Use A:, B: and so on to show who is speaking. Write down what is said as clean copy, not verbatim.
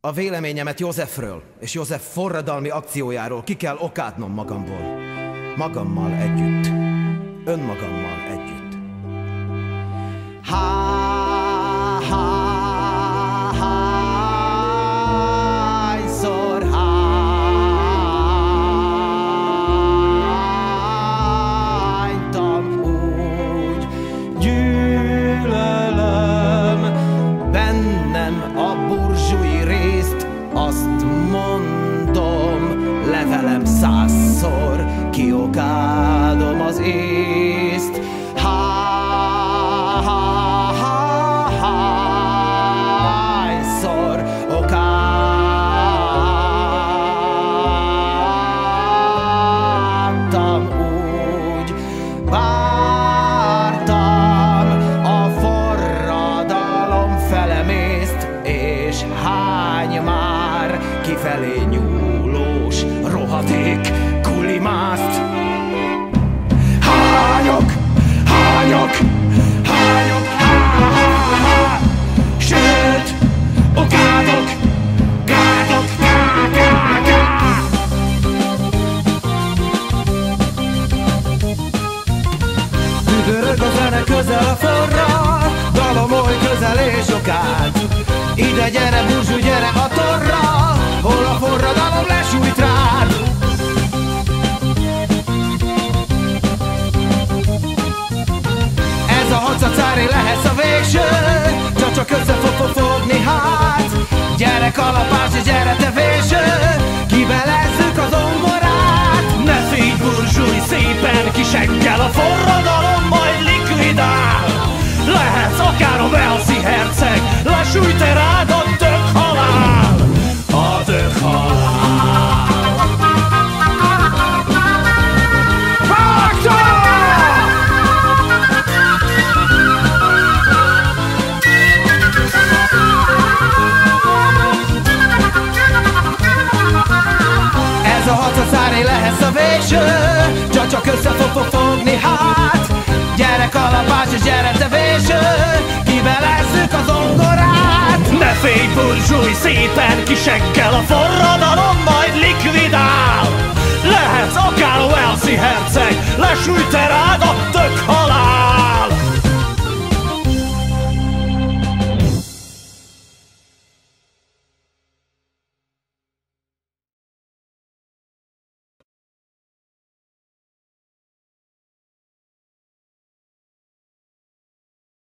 A: A véleményemet Józsefről és József forradalmi akciójáról ki kell okátnom magamból. Magammal együtt. Önmagammal együtt. Hányszor hánytam úgy, gyűlölöm bennem a burzsúi részt, azt mondom, levelem 100-szor, kiokádom az észt. Hányszor okádtam úgy, vártam a forradalom felemészt, és hány már kifelé nyúlós rohadék kulimászt. Hányok, sőt, okádok, gádok, üdörög a zene közel a forral, dalom oly közel és okád. Ide gyere, burzsú, gyere a torral, hol a forradalom lesújt rád. Ez a hacacári lehetsz a végső, csak össze fog fogni hát. Gyere kalapács és gyere te véső, kibelezzük az ongorát.
B: Ne félj burzsúj, szépen kiseggel, a forradalom majd likvidál. Lehetsz akár a Walesi herceg, lesújt-e rád a tök halál. A tök halál.
A: Ez a hacacári lehetsz a végső, csak össze fog fogni hát. Gyere kalapács és gyere te véső, kibelezzük az ongorát.
B: Ne félj burzsúj, szépen kiseggel, a forradalom majd likvidál. Lehetsz akár a Walesi herceg, lesújt-e rád a tök halál.